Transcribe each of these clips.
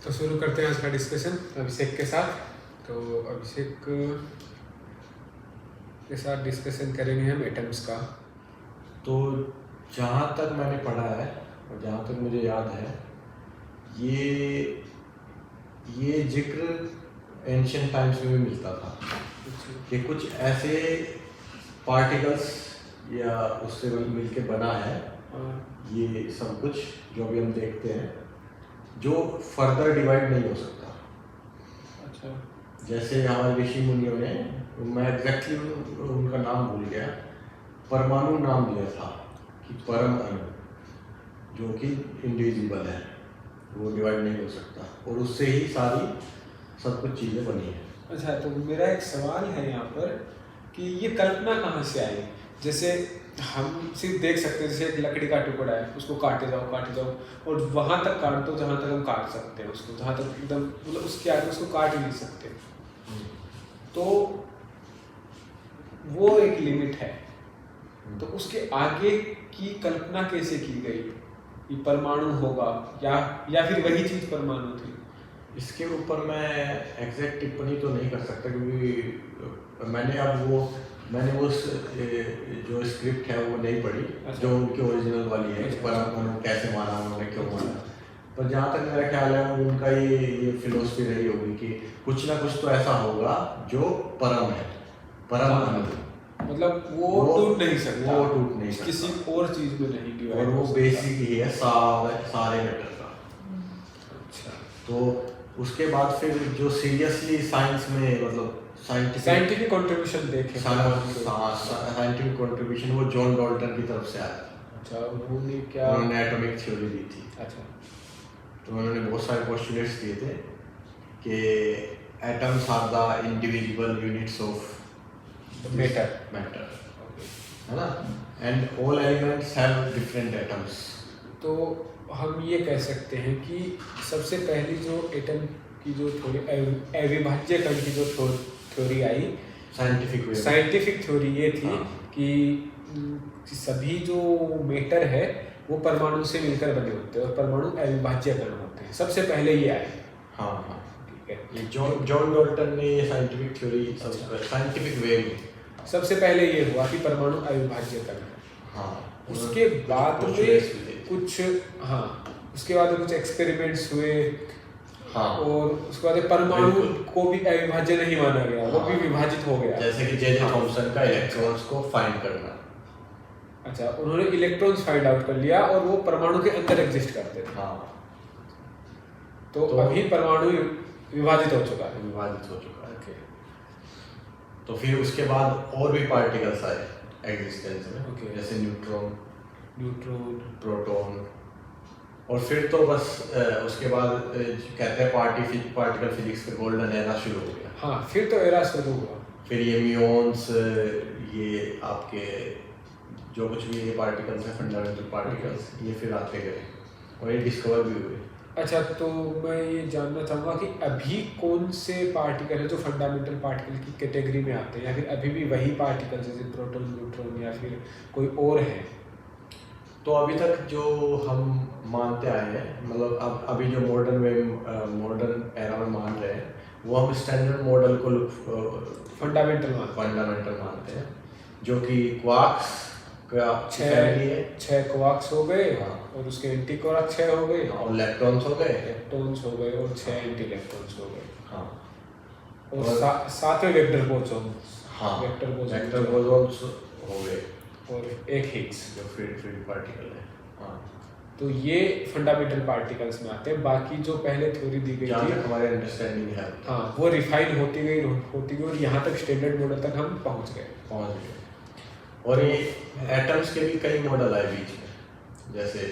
तो शुरू करते हैं आज का डिस्कशन अभिषेक के साथ। तो अभिषेक के साथ डिस्कशन करेंगे हम एटम्स का। तो जहाँ तक मैंने पढ़ा है और जहाँ तक मुझे याद है, ये जिक्र एंशियंट टाइम्स में भी मिलता था कि कुछ ऐसे पार्टिकल्स या उससे मिलके बना है ये सब कुछ जो भी हम देखते हैं, जो फर्दर डिवाइड नहीं हो सकता। अच्छा, जैसे हमारे ऋषि मुनियों ने, मैं एग्जैक्टली उनका नाम भूल गया, परमाणु नाम दिया था कि परम अणु जो कि इंडिविजिबल है, वो डिवाइड नहीं हो सकता, और उससे ही सारी सब कुछ चीज़ें बनी है। अच्छा, तो मेरा एक सवाल है यहाँ पर कि ये कल्पना कहाँ से आई? जैसे हम सिर्फ देख सकते हैं, जैसे एक लकड़ी का टुकड़ा है, उसको काटे जाओ और वहाँ तक काट दो जहाँ तक हम काट सकते हैं उसको, जहाँ तक एकदम मतलब उसके आगे उसको काट ही नहीं सकते। तो वो एक लिमिट है, तो उसके आगे की कल्पना कैसे की गई कि परमाणु होगा या फिर वही चीज परमाणु थी? इसके ऊपर मैं एग्जैक्ट टिप्पणी तो नहीं कर सकता, क्योंकि मैंने वो जो स्क्रिप्ट है वो नहीं पढ़ी। अच्छा। जो उनकी ओरिजिनल वाली है, परमाणु कैसे माना उन्होंने, क्यों माना। पर जहाँ तक मेरा ख्याल है, उनका ये फिलोसफी रही होगी कि कुछ ना कुछ तो ऐसा होगा जो परम है, परम अणु, मतलब वो टूट नहीं सकता, वो टूट नहीं सकता, किसी और चीज में नहीं डिवाइड, और वो बेसिक ही है सारे मैटर का। अच्छा, तो उसके बाद फिर जो सीरियसली साइंस में, मतलब साइंटिफिक कंट्रीब्यूशन देखे, साइंटिफिक कंट्रीब्यूशन वो जॉन डाल्टन की तरफ से आया था। अच्छा, उन्होंने एटॉमिक थ्योरी दी थी। अच्छा, तो उन्होंने बहुत सारे पोस्टुलेट्स दिए थे कि atoms are the individual units of matter, है ना, and all elements have different atoms. तो हम ये कह सकते हैं कि सबसे पहली जो एटम की जो थ्योरी, अविभाज्य कण की जो थ्योरी आई, साइंटिफिक थ्योरी ये थी कि सभी जो मैटर है वो परमाणु से मिलकर बने होते हैं और परमाणु अविभाज्य कण होते हैं। सबसे पहले ये आए। हाँ, ठीक है। ये जॉन डाल्टन ने ये साइंटिफिक थ्योरी साइंटिफिक वे में सबसे पहले ये हुआ कि परमाणु अविभाज्य कण है। हाँ, उसके बाद में कुछ कुछ एक्सपेरिमेंट्स हुए। हाँ, और उसके बाद परमाणु को भी अविभाज्य नहीं माना गया। हाँ, वो भी विभाजित हो गया, जैसे कि जे थॉमसन का इलेक्ट्रॉन्स को फाइंड करना। अच्छा, उन्होंने इलेक्ट्रॉन्स फाइंड आउट कर लिया और वो परमाणु के अंदर एग्जिस्ट करते थे। हाँ, तो अभी परमाणु विभाजित हो चुका है। ओके। तो फिर उसके बाद और भी पार्टिकल्स आए एग्जिस्टेंस में, जैसे न्यूट्रॉन, प्रोटॉन, और फिर तो बस उसके बाद कहते हैं पार्टिकल फिजिक्स का गोल्डन एरा शुरू हो गया। हाँ, फिर तो एरा शुरू हुआ। फिर ये म्यून्स, ये आपके जो कुछ भी ये पार्टिकल्स हैं, फंडामेंटल पार्टिकल्स, ये फिर आते गए और ये डिस्कवर भी हुए। अच्छा, तो मैं ये जानना चाहूँगा कि अभी कौन से पार्टिकल है जो फंडामेंटल पार्टिकल की कैटेगरी में आते हैं, या फिर अभी भी वही पार्टिकल जैसे प्रोटॉन, न्यूट्रॉन, या फिर कोई और है? तो अभी तक जो हम मानते आए हैं, मतलब अभी जो मॉडर्न एरा में मान रहे हैं, वो हम स्टैंडर्ड मॉडल को फंडामेंटल मानते हैं, जो कि क्वार्क्स का फैमिली है। 6 क्वार्क्स हो गए। हाँ, और उसके एंटी क्वार्क 6 हो गए, और लेप्टॉन्स हो गए, और 6 एंटी इलेक्ट्रॉन्स हो गए। हाँ, और 7वें वेक्टर बोसॉन, हाँ, वेक्टर बोसॉन्स हो गए, और एक हिग्स जो फ्री पार्टिकल है। हाँ, तो ये फंडामेंटल पार्टिकल्स में आते हैं। बाकी जो पहले थ्योरी दी गई थी, हमारे अंडरस्टैंडिंग है, हाँ, वो रिफाइन होती गई और यहाँ तक स्टैंडर्ड मॉडल तक हम पहुँच गए। और ये एटम्स के भी कई मॉडल आए बीच में, जैसे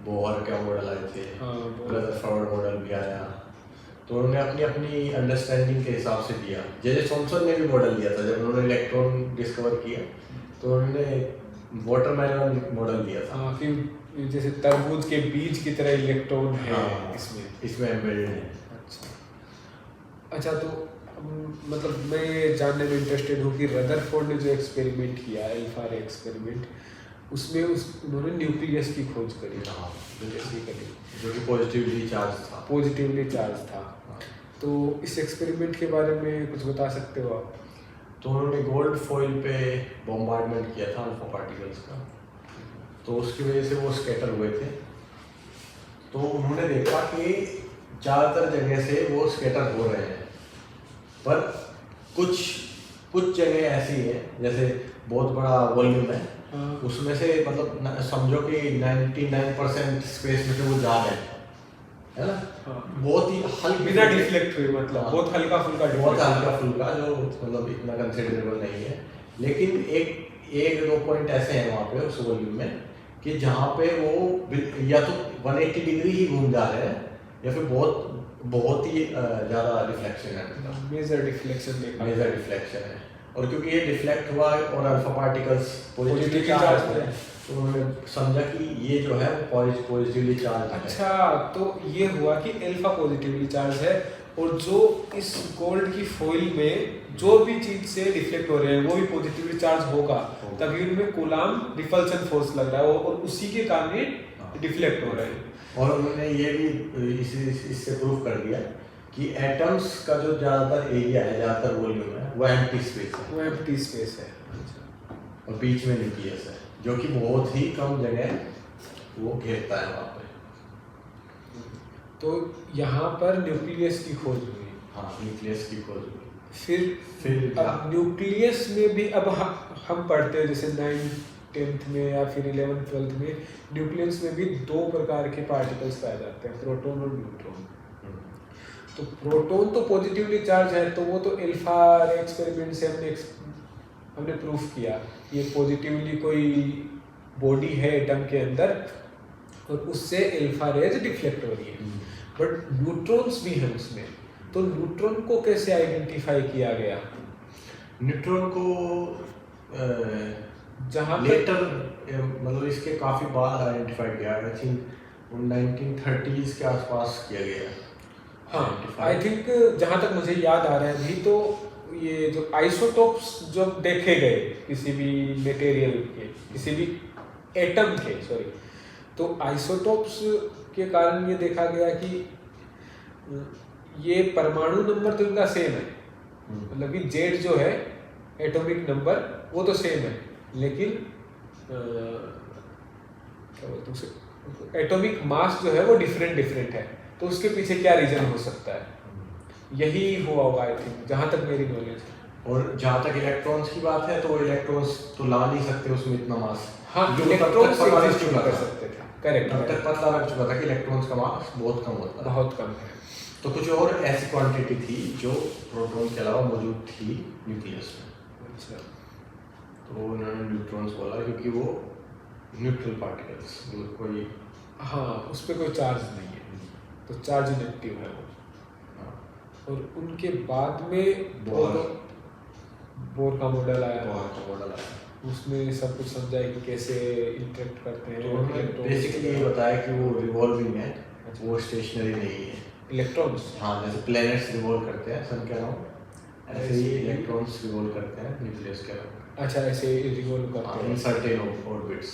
बोहर का मॉडल आए थे, रदरफोर्ड मॉडल भी आया। तो उन्होंने अपनी अपनी अंडरस्टैंडिंग के हिसाब से दिया। जे थॉमसन ने भी मॉडल दिया था, जब उन्होंने इलेक्ट्रॉन डिस्कवर किया तो उन्होंने वाटरमेलन मॉडल दिया था। हाँ, कि जैसे तरबूज के बीज की तरह इलेक्ट्रॉन है। हाँ, इसमें एम्बेडेड है। अच्छा, तो मतलब मैं ये जानने में इंटरेस्टेड हूँ कि रदरफोर्ड ने जो एक्सपेरिमेंट किया, अल्फा रे एक्सपेरिमेंट, उसमें उन्होंने न्यूक्लियस की खोज करी। हाँ बेसिकली जो कि पॉजिटिवली चार्ज था। तो इस एक्सपेरिमेंट के बारे में कुछ बता सकते हो आप? तो उन्होंने गोल्ड फॉइल पे बॉम्बार्डमेंट किया था अल्फा पार्टिकल्स का, तो उसकी वजह से वो स्कैटर हुए थे। तो उन्होंने देखा कि ज़्यादातर जगह से वो स्कैटर हो रहे हैं, पर कुछ जगह ऐसी है जैसे बहुत बड़ा वॉल्यूम है, उसमें से मतलब समझो कि 99% स्पेस में से वो जा रहे हैं, है ना? बहुत ही हल्का बिना डिफ्लेक्ट हुए, मतलब बहुत हल्का फुल्का जो मतलब इतना कंसिडरेबल नहीं है। लेकिन एक दो पॉइंट ऐसे हैं वहाँ पे उस वॉल्यूम में कि जहाँ पे वो या तो 180 डिग्री ही घूम जा रहे हैं या फिर बहुत ही ज़्यादा डिफ्लेक्शन है, मतलब मेजर डिफ्लेक्शन है। और क्योंकि ये डिफ्लेक्ट हुआ है और अल्फा पार्टिकल्स पॉजिटिवली चार्ज है, तो उन्होंने समझा कि ये जो है वो पॉजिटिवली चार्ज है। अच्छा, तो ये हुआ कि अल्फा पॉजिटिवली चार्ज है, और जो इस गोल्ड की फॉइल में जो भी चीज से डिफ्लेक्ट हो रहे हैं वो भी पॉजिटिवली चार्ज होगा, तभी उनमें कूलाम रिपल्सन फोर्स लग रहा है और उसी के कारण डिफ्लेक्ट हो रहे हैं। और उन्होंने ये भी इससे प्रूव कर दिया कि एटम्स का जो ज़्यादातर एरिया है, ज़्यादातर वॉल्यूम है, वो एम्प्टी स्पेस है। और बीच में न्यूक्लियस है जो कि बहुत ही कम जगह वो घेरता है वहाँ पे। तो यहाँ पर न्यूक्लियस की खोज हुई। हाँ, न्यूक्लियस की खोज हुई। फिर अब न्यूक्लियस में भी अब हम पढ़ते हैं जैसे 9th 10th में या फिर 11th 12th में, न्यूक्लियस में भी दो प्रकार के पार्टिकल्स पाए जाते हैं, प्रोटॉन और न्यूट्रॉन। तो प्रोटॉन तो पॉजिटिवली चार्ज है, तो वो तो अल्फा एक्सपेरिमेंट से हमने प्रूफ किया ये पॉजिटिवली कोई बॉडी है एटम के अंदर और उससे अल्फा रेज डिफ्लेक्ट हो रही है। बट न्यूट्रॉन्स भी हैं उसमें, तो न्यूट्रॉन को कैसे आइडेंटिफाई किया गया? न्यूट्रॉन को जहाँ लेटर मतलब इसके काफ़ी बाद आइडेंटिफाई किया, आई थिंक 1930s के आसपास किया गया। हाँ, आई थिंक जहाँ तक मुझे याद आ रहा है अभी, तो ये जो आइसोटोप्स जो देखे गए किसी भी मटेरियल के, किसी भी एटम के, तो आइसोटोप्स के कारण ये देखा गया कि ये परमाणु नंबर तो इनका सेम है, मतलब कि जेड जो है एटॉमिक नंबर वो तो सेम है, लेकिन क्या बोलते हैं, एटॉमिक मास जो है वो डिफरेंट है। तो उसके पीछे क्या रीजन हो सकता है? यही हुआ होगा आई थिंक, जहाँ तक मेरी नॉलेज है। और जहाँ तक इलेक्ट्रॉन्स की बात है, तो इलेक्ट्रॉन्स तो ला नहीं सकते उसमें इतना मास। हाँ, इलेक्ट्रॉन्स कर सकते थे, करेक्ट। तब तक पता लग चुका था कि इलेक्ट्रॉन्स का मास बहुत कम होता है, बहुत कम है। तो कुछ और ऐसी क्वांटिटी थी जो प्रोटॉन के अलावा मौजूद थी न्यूक्लियस में। अच्छा, तो उन्होंने न्यूट्रॉन्स बोला क्योंकि वो न्यूट्रल पार्टिकल्स, कोई हाँ उस पर कोई चार्ज नहीं है, तो चार्ज इनेक्टिव है वो। और उनके बाद में बोर का मॉडल आया, उसमें सब कुछ समझा कि कैसे इंटरेक्ट करते हैं। तो बेसिकली ये बताया कि वो रिवॉल्विंग है, वो स्टेशनरी नहीं है। इलेक्ट्रॉन्स, हाँ, जैसे प्लैनेट्स रिवॉल्व करते हैं सन के अराउंड, ऐसे ही इलेक्ट्रॉन्स रिवॉल्व करते हैं न्यूक्लियस के अराउंड। अच्छा, ऐसे रिवॉल्व करते हैं इन सर्टेन ऑर्बिट्स।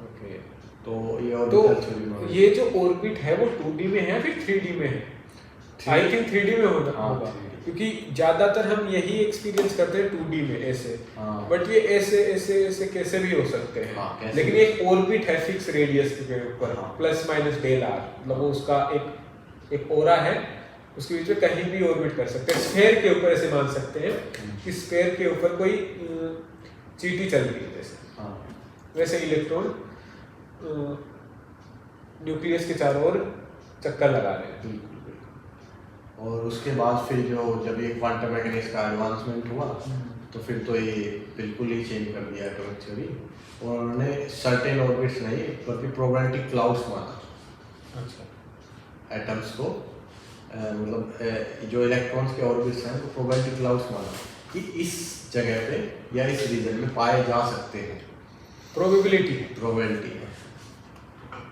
ओके, तो ये जो ऑर्बिट है वो 2D में है फिर 3D में है? आई थिंक 3D में होगा, क्योंकि ज्यादातर हम यही एक्सपीरियंस करते हैं 2D में ऐसे, बट ये ऐसे कैसे भी हो सकते हैं। लेकिन एक ऑर्बिट है फिक्स रेडियस के ऊपर, प्लस माइनस डेल आर, मतलब वो उसका एक ओरा है, उसके बीच में कहीं भी ऑर्बिट कर सकते हैं। स्फेयर के ऊपर ऐसे मान सकते हैं कि स्फेयर के ऊपर कोई चींटी चल रही है जैसे, वैसे इलेक्ट्रॉन न्यूक्लियस के चारों ओर चक्कर लगा रहे हैं। और उसके बाद फिर जब ये क्वांटम मैकेनिक्स का एडवांसमेंट हुआ, तो फिर तो ये बिल्कुल ही चेंज कर दिया एटॉमिक थ्योरी, और उन्होंने सर्टेन ऑर्बिट्स नहीं बल्कि प्रोबेबिलिटी क्लाउड्स माना। अच्छा, एटम्स को मतलब जो इलेक्ट्रॉन्स के ऑर्बिट्स हैं तो प्रोबेबिलिटी क्लाउड्स माना कि इस जगह पे या इस रीजन में पाए जा सकते हैं। प्रोबेबिलिटी है,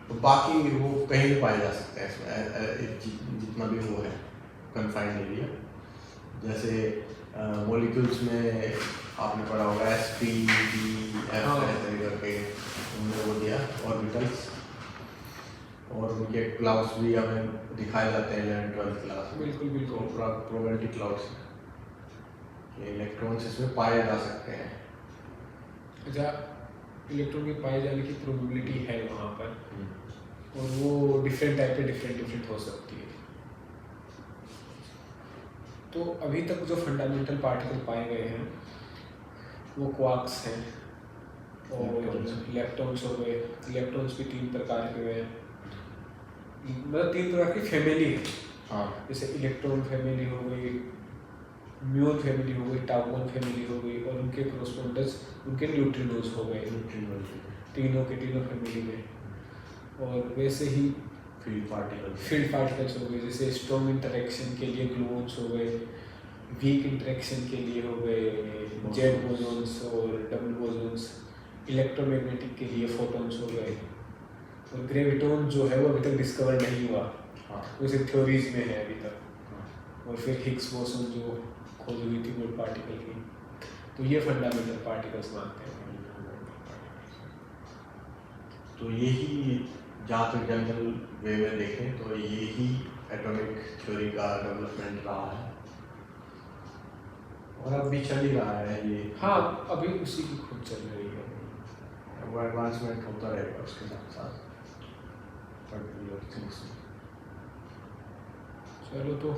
तो बाकी वो कहीं भी पाए जा सकते हैं इसमें, जितना भी वो है कन्फाइंड एरिया। जैसे मॉलिक्यूल्स में आपने पढ़ा होगा SPDF ऐसे करके उन्होंने वो दिया ऑर्बिटल्स, और उनके क्लाउड्स भी हमें दिखाए जाते हैं 11th-12th क्लास में। बिल्कुल बिल्कुल। प्रोबेबिलिटी क्लाउड्स, ये इलेक्ट्रॉन्स इसमें पाए जा सकते हैं। अच्छा, इलेक्ट्रॉन के पाए जाने की प्रोबेबिलिटी है वहाँ पर, और वो डिफरेंट टाइप पे डिफरेंट हो सकती है। तो अभी तक जो फंडामेंटल पार्टिकल पाए गए हैं वो क्वार्क्स हैं और इलेक्ट्रॉन्स हो गए। इलेक्ट्रॉन्स भी 3 प्रकार के हुए हैं, मतलब 3 प्रकार की फैमिली है। हाँ, जैसे इलेक्ट्रॉन फैमिली हो गई, म्यून फैमिली हो गई, टाउन फैमिली हो गई, और उनके कोरस्पोंडेंस उनके न्यूट्रिनोज हो गए, तीनों के तीनों फैमिली में। और वैसे ही फील्ड पार्टिकल्स हो गए, जैसे स्ट्रॉन्ग इंटरेक्शन के लिए ग्लूऑन्स हो गए, वीक इंटरेक्शन के लिए हो गए जेड बोसॉन्स और डबल बोसॉन्स, इलेक्ट्रोमैग्नेटिक के लिए फोटॉन्स हो गए। और ग्रेविटॉन जो है वो अभी तक डिस्कवर नहीं हुआ, वो सिर्फ थ्योरीज में है अभी तक। और फिर हिग्स बोसॉन जो खोज हुई थी गुड पार्टिकल की। तो ये फंडामेंटल पार्टिकल्स मानते हैं। तो यही, जहाँ तक जनरल वे में देखें तो यही एटॉमिक थ्योरी का डेवलपमेंट रहा है, और अब भी चल ही रहा है ये। हाँ, अभी उसी की खुद चल रही है, वो एडवांसमेंट होता रहेगा उसके साथ साथ। चलो, तो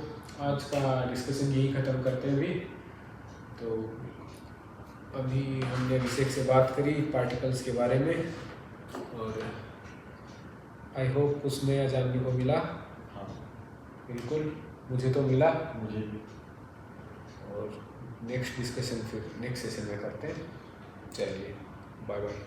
आज का डिस्कशन यही ख़त्म करते हैं अभी। तो अभी हमने अभिषेक से बात करी पार्टिकल्स के बारे में, और आई होप कुछ नया जानने को मिला। हाँ बिल्कुल, मुझे तो मिला। मुझे भी। और नेक्स्ट डिस्कशन फिर नेक्स्ट सेशन में करते हैं। चलिए, बाय बाय।